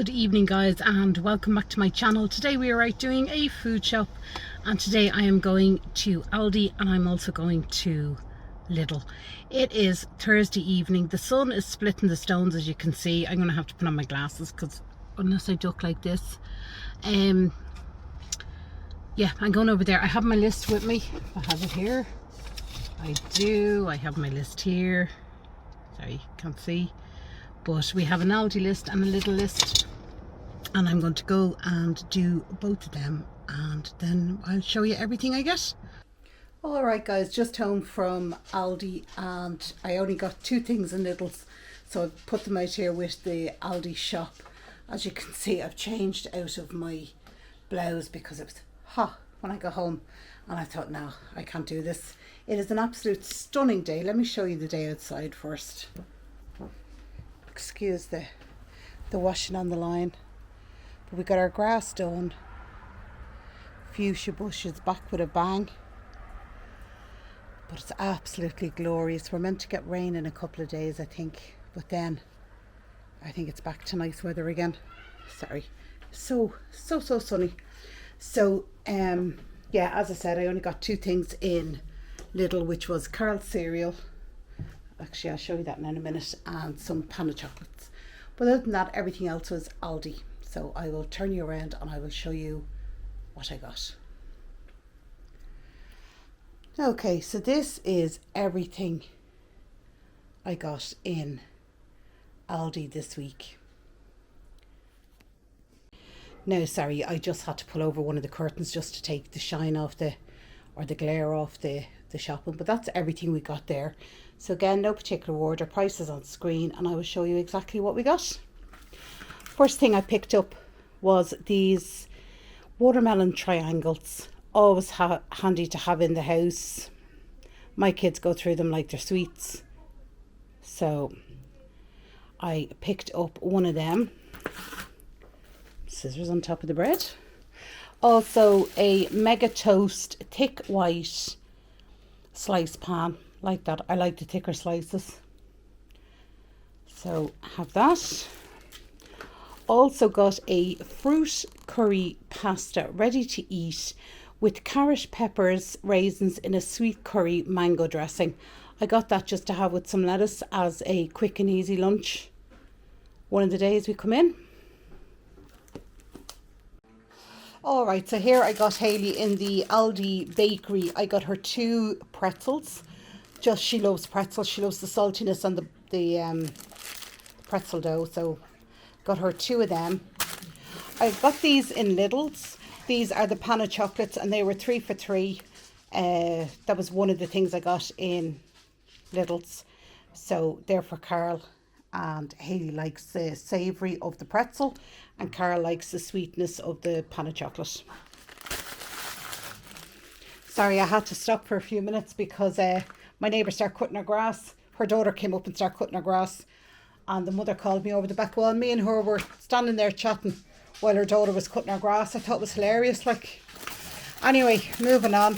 Good evening guys, and welcome back to my channel. Today we are out doing a food shop, and today I am going to Aldi and I'm also going to Lidl. It is Thursday evening. The sun is splitting the stones, as you can see. I'm going to have to put on my glasses because unless I duck like this. Yeah, I'm going over there. I have my list with me. I have it here. I do. I have my list here. Sorry, can't see. But we have an Aldi list and a Lidl list, and I'm going to go and do both of them, and then I'll show you everything I get. Alright guys, just home from Aldi, and I only got two things in Lidl's, so I've put them out here with the Aldi shop. As you can see, I've changed out of my blouse because it was hot when I got home, and I thought, no, I can't do this. It is an absolute stunning day. Let me show you the day outside first. Excuse the washing on the line, but we got our grass done. Fuchsia bushes back with a bang, but it's absolutely glorious. We're meant to get rain in a couple of days, I think, but then I think it's back to nice weather again. Sorry, so sunny. So yeah, as I said, I only got two things in Lidl, which was Carl's cereal. Actually, I'll show you that in a minute, and some Panda chocolates. But other than that, everything else was Aldi. So I will turn you around and I will show you what I got. Okay, so this is everything I got in Aldi this week. Now, sorry, I just had to pull over one of the curtains just to take the shine off or the glare off the shopping, but that's everything we got there. So again, no particular order, prices on screen, and I will show you exactly what we got. First thing I picked up was these watermelon triangles. Always handy to have in the house. My kids go through them like they're sweets. So I picked up one of them. Scissors on top of the bread. Also a Mega Toast thick white slice pan, like that. I like the thicker slices, so have that. Also got a fruit curry pasta ready to eat with carrot, peppers, raisins in a sweet curry mango dressing. I got that just to have with some lettuce as a quick and easy lunch one of the days we come in. Alright, so here I got Hayley in the Aldi bakery. I got her two pretzels. Just, she loves pretzels. She loves the saltiness on the pretzel dough. So got her two of them. I got these in Lidl's. These are the Panda chocolates, and they were 3 for 3. That was one of the things I got in Lidl's. So they're for Carl, and Hayley likes the savoury of the pretzel, and Carl likes the sweetness of the Panda chocolate. Sorry, I had to stop for a few minutes because my neighbour started cutting her grass. Her daughter came up and started cutting her grass, and the mother called me over the back wall. Me and her were standing there chatting while her daughter was cutting her grass. I thought it was hilarious. Like, anyway, moving on.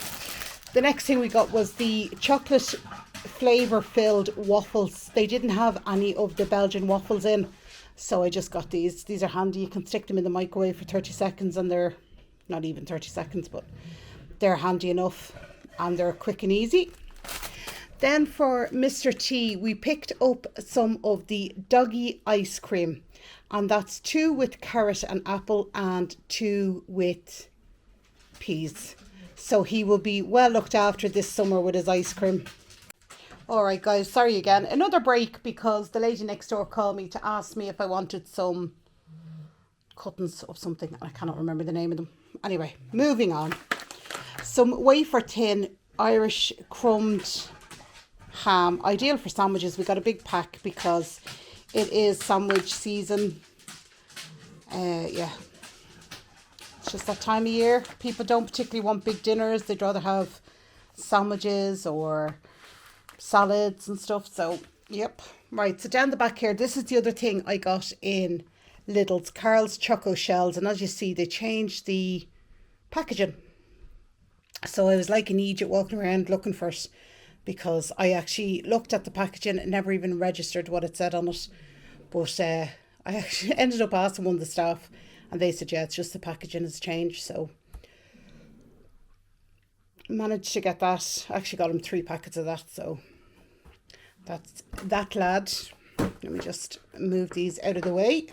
The next thing we got was the chocolate flavour filled waffles. They didn't have any of the Belgian waffles in, so I just got these. These are handy. You can stick them in the microwave for 30 seconds, and they're not even 30 seconds, but they're handy enough, and they're quick and easy. Then for Mr. T, we picked up some of the doggy ice cream, and that's 2 with carrot and apple and 2 with peas. So he will be well looked after this summer with his ice cream. Alright guys, sorry again. Another break because the lady next door called me to ask me if I wanted some cuttings of something. I cannot remember the name of them. Anyway, moving on. Some wafer thin Irish crumbed ham. Ideal for sandwiches. We got a big pack because it is sandwich season. Yeah. It's just that time of year. People don't particularly want big dinners. They'd rather have sandwiches or salads and stuff. So yep. Right, so down the back here, this is the other thing I got in Lidl's, Carl's Choco Shells, and as you see, they changed the packaging. So I was like in Egypt walking around looking for it, because I actually looked at the packaging and never even registered what it said on it. But I actually ended up asking one of the staff and they said, yeah, it's just the packaging has changed. So managed to get that. I actually got him 3 packets of that. So that's that, lad. Let me just move these out of the way.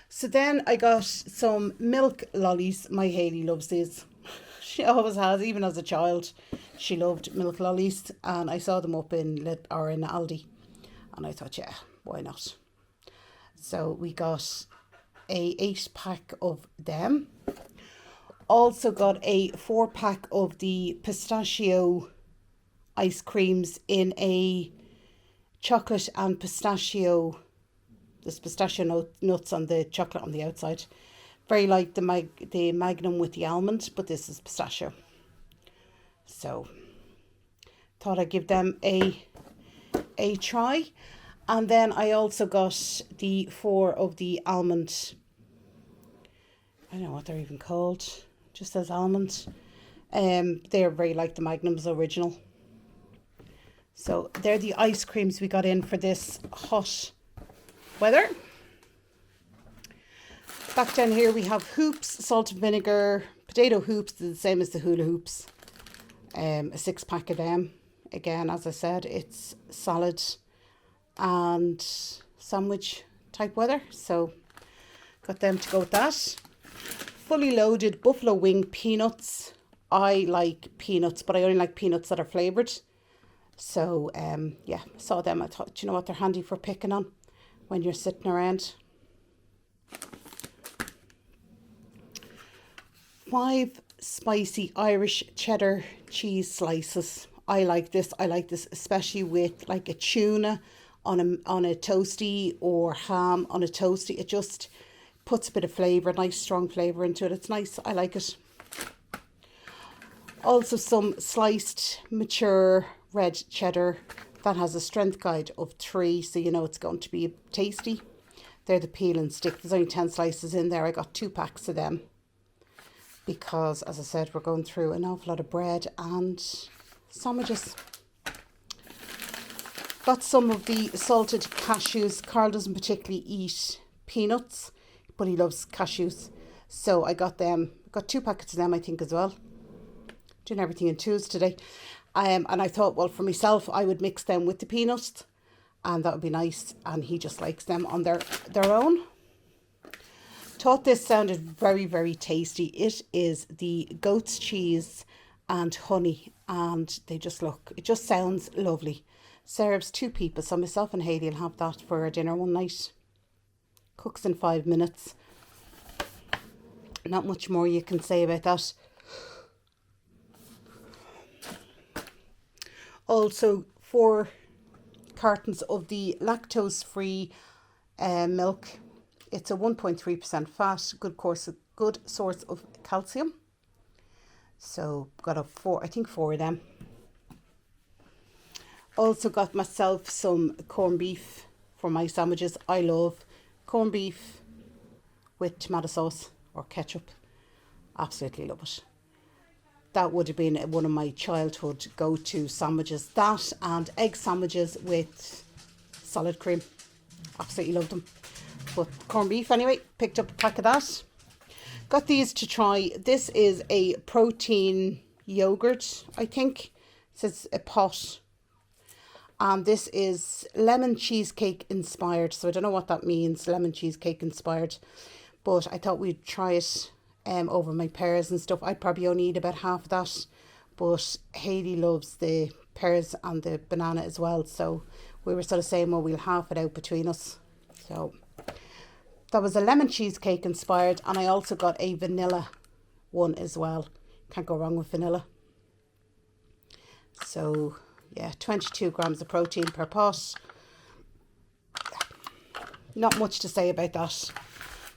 So then I got some milk lollies. My Hayley loves these. She always has, even as a child. She loved milk lollies, and I saw them up in Aldi, and I thought, yeah, why not? So we got a 8-pack of them. Also got a 4-pack of the pistachio ice creams in a chocolate and pistachio. There's pistachio nuts on the chocolate on the outside. Very like the Magnum with the almond, but this is pistachio. So thought I'd give them a try. And then I also got the 4 of the almond. I don't know what they're even called. Just says almond. They're very like the Magnum's original. So they're the ice creams we got in for this hot weather. Back down here we have hoops, salt and vinegar, potato hoops, the same as the hula hoops. A 6-pack of them. Again, as I said, it's salad and sandwich type weather. So got them to go with that. Fully loaded buffalo wing peanuts. I like peanuts, but I only like peanuts that are flavoured. So yeah, saw them. I thought, you know what, they're handy for picking on when you're sitting around. 5 spicy Irish cheddar cheese slices. I like this. I like this especially with like a tuna on a toasty, or ham on a toasty. It just puts a bit of flavour, nice strong flavour into it. It's nice. I like it. Also some sliced mature red cheddar that has a strength guide of 3, so you know it's going to be tasty. They're the peel and stick. There's only 10 slices in there. I got 2 packs of them because, as I said, we're going through an awful lot of bread and sandwiches. Got some of the salted cashews. Carl doesn't particularly eat peanuts, but he loves cashews. So I got them. Got 2 packets of them, I think, as well. Doing everything in 2s today. And I thought, well, for myself, I would mix them with the peanuts, and that would be nice. And he just likes them on their own. Thought this sounded very, very tasty. It is the goat's cheese and honey, and they just look, it just sounds lovely. Serves 2 people, so myself and Hayley will have that for our dinner one night. Cooks in 5 minutes. Not much more you can say about that. Also 4 cartons of the lactose-free milk. It's a 1.3% fat, good source of calcium. So got a 4, I think 4 of them. Also got myself some corned beef for my sandwiches. I love corned beef with tomato sauce or ketchup. Absolutely love it. That would have been one of my childhood go-to sandwiches. That and egg sandwiches with salad cream. Absolutely loved them. But corned beef anyway, picked up a pack of that. Got these to try. This is a protein yogurt, I think. It says a pot. And this is lemon cheesecake inspired. So I don't know what that means, lemon cheesecake inspired. But I thought we'd try it over my pears and stuff. I'd probably only eat about half of that. But Hayley loves the pears and the banana as well. So we were sort of saying, well, we'll half it out between us. So that was a lemon cheesecake inspired. And I also got a vanilla one as well. Can't go wrong with vanilla. So yeah, 22 grams of protein per pot. Not much to say about that.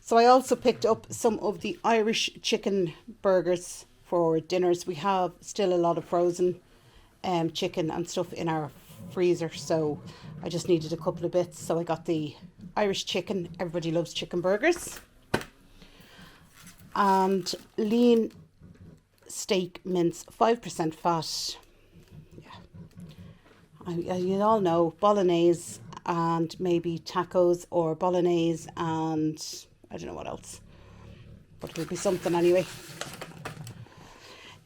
So I also picked up some of the Irish chicken burgers for dinners. We have still a lot of frozen chicken and stuff in our freezer. So I just needed a couple of bits. So I got the Irish chicken. Everybody loves chicken burgers. And lean steak mince, 5% fat. You all know bolognese and maybe tacos or bolognese and I don't know what else. But it'll be something anyway.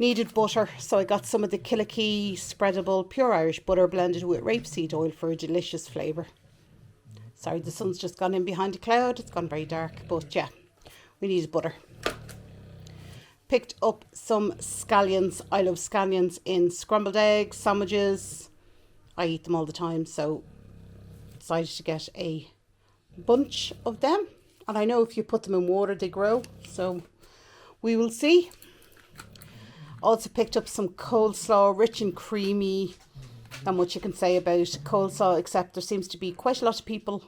Needed butter, so I got some of the Killikey spreadable pure Irish butter blended with rapeseed oil for a delicious flavour. Sorry, the sun's just gone in behind a cloud. It's gone very dark, but yeah, we needed butter. Picked up some scallions. I love scallions in scrambled eggs, sandwiches. I eat them all the time, so decided to get a bunch of them. And I know if you put them in water, they grow, so we will see. Also picked up some coleslaw, rich and creamy. Not much you can say about coleslaw, except there seems to be quite a lot of people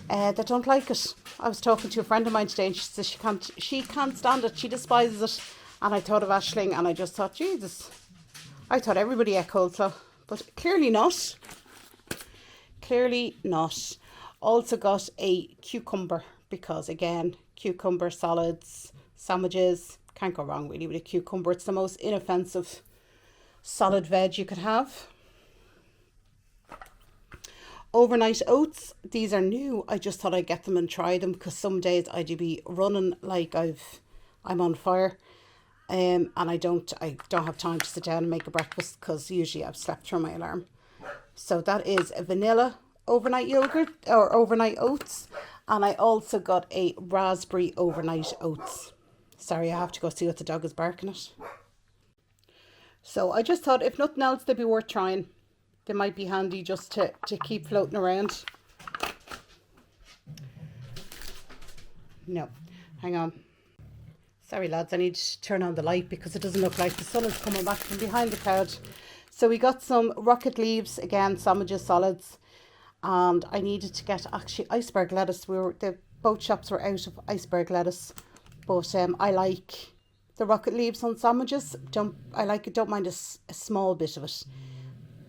that don't like it. I was talking to a friend of mine today and she says she can't stand it. She despises it. And I thought of Aisling and I just thought, Jesus, I thought everybody ate coleslaw, but clearly not. Clearly not. Also got a cucumber because, again, cucumber salads, sandwiches, can't go wrong really with a cucumber. It's the most inoffensive solid veg you could have. Overnight oats. These are new. I just thought I'd get them and try them because some days I do be running like I'm on fire. And I don't have time to sit down and make a breakfast because usually I've slept through my alarm. So that is a vanilla overnight yogurt or overnight oats. And I also got a raspberry overnight oats. Sorry, I have to go see what the dog is barking at. So I just thought if nothing else, they'd be worth trying. They might be handy just to keep floating around. No, hang on. Sorry lads, I need to turn on the light because it doesn't look like the sun is coming back from behind the cloud. So we got some rocket leaves, again, sandwiches, solids. And I needed to get actually iceberg lettuce. Both shops were out of iceberg lettuce. But I like the rocket leaves on sandwiches. Don't mind a small bit of it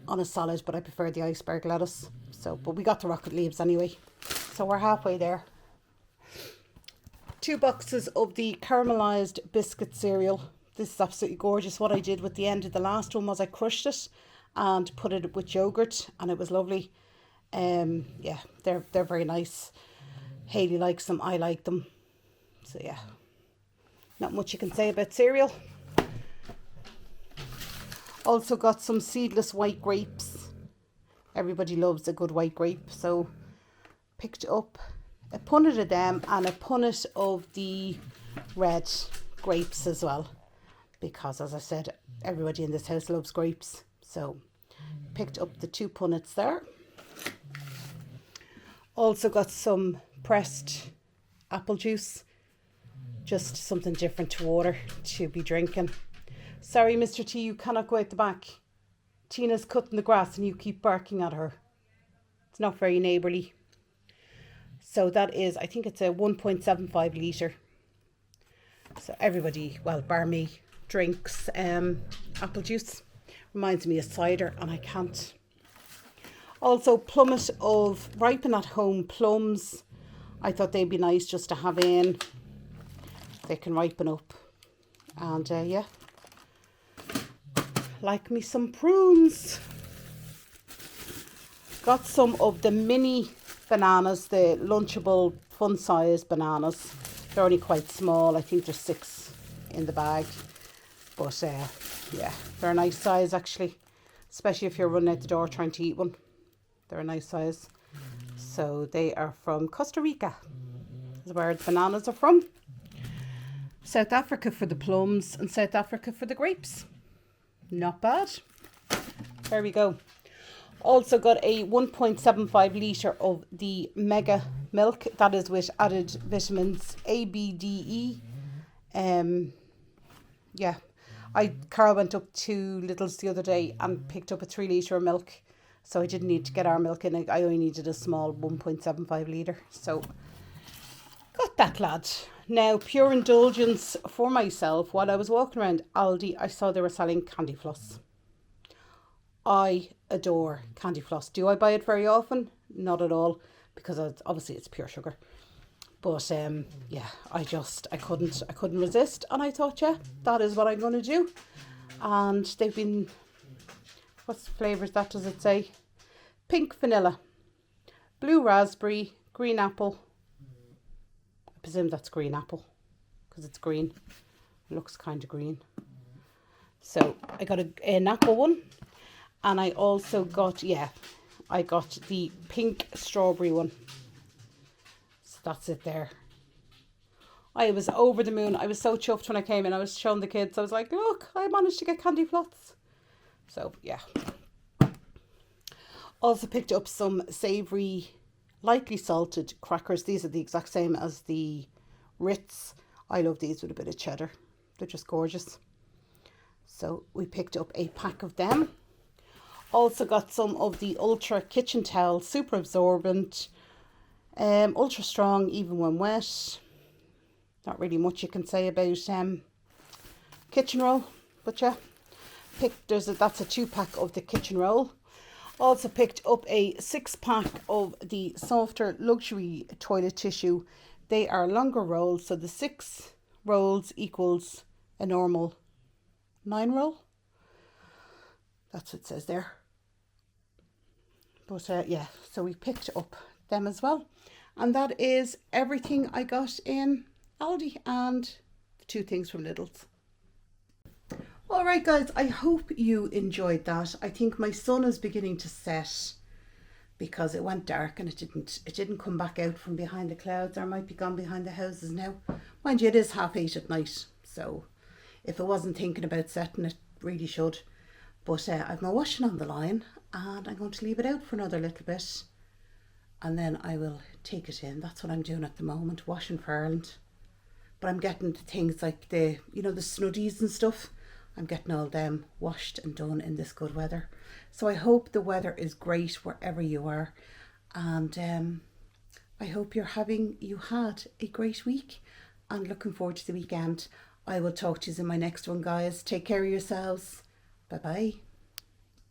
on a salad, but I prefer the iceberg lettuce. So, but we got the rocket leaves anyway. So we're halfway there. 2 boxes of the caramelized biscuit cereal. This is absolutely gorgeous. What I did with the end of the last one was I crushed it and put it with yogurt, and it was lovely. Yeah, they're very nice. Hayley likes them. I like them. So yeah, not much you can say about cereal. Also got some seedless white grapes. Everybody loves a good white grape. So picked up a punnet of them and a punnet of the red grapes as well. Because as I said, everybody in this house loves grapes. So picked up the 2 punnets there. Also got some pressed apple juice. Just something different to water to be drinking. Sorry, Mr. T, you cannot go out the back. Tina's cutting the grass and you keep barking at her. It's not very neighbourly. So that is, I think it's a 1.75 litre. So everybody, well, bar me, drinks apple juice. Reminds me of cider and I can't. Also, plummet of ripen at home plums. I thought they'd be nice just to have in. They can ripen up. And yeah. Like me some prunes. Got some of the mini bananas, the lunchable fun size bananas. They're only quite small. I think there's 6 in the bag. But yeah, they're a nice size actually. Especially if you're running out the door trying to eat one. They're a nice size. So they are from Costa Rica. Is where the bananas are from. South Africa for the plums and South Africa for the grapes. Not bad. There we go. Also got a 1.75 litre of the mega milk. That is with added vitamins A, B, D, E. Yeah. Carl went up to Lidl's the other day and picked up a 3 litre of milk. So I didn't need to get our milk in. I only needed a small 1.75 litre. So got that, lad. Now, pure indulgence for myself. While I was walking around Aldi, I saw they were selling candy floss. I adore candy floss. Do I buy it very often? Not at all, because obviously it's pure sugar. But yeah, I couldn't resist, and I thought, yeah, that is what I'm going to do. And they've been, what flavours that does it say? Pink vanilla. blue raspberry, green apple. I presume that's green apple because it's green. It looks kind of green. So I got an apple one, and I also got, I got the pink strawberry one. So that's it there. I was over the moon. I was so chuffed when I came in. I was showing the kids. I was like, look, I managed to get candy floss. So yeah. Also picked up some savoury, lightly salted crackers. These are the exact same as the Ritz. I love these with a bit of cheddar. They're just gorgeous. So we picked up a pack of them. Also got some of the Ultra kitchen towel, super absorbent, ultra strong even when wet. Not really much you can say about kitchen roll, but yeah, that's a 2-pack of the kitchen roll. Also picked up a 6-pack of the softer luxury toilet tissue. They are longer rolls, so the 6 rolls equals a normal 9 roll. That's what it says there. But yeah, so we picked up them as well. And that is everything I got in Aldi and the 2 things from Lidl's. Alright guys, I hope you enjoyed that. I think my sun is beginning to set because it went dark and it didn't come back out from behind the clouds, or might be gone behind the houses now. Mind you, it is 8:30 at night, so if it wasn't thinking about setting, it really should. But I've my washing on the line and I'm going to leave it out for another little bit and then I will take it in. That's what I'm doing at the moment, washing for Ireland. But I'm getting the things like the snuddies and stuff. I'm getting all them washed and done in this good weather. So I hope the weather is great wherever you are. And I hope you had a great week and looking forward to the weekend. I will talk to you in my next one, guys. Take care of yourselves. Bye-bye.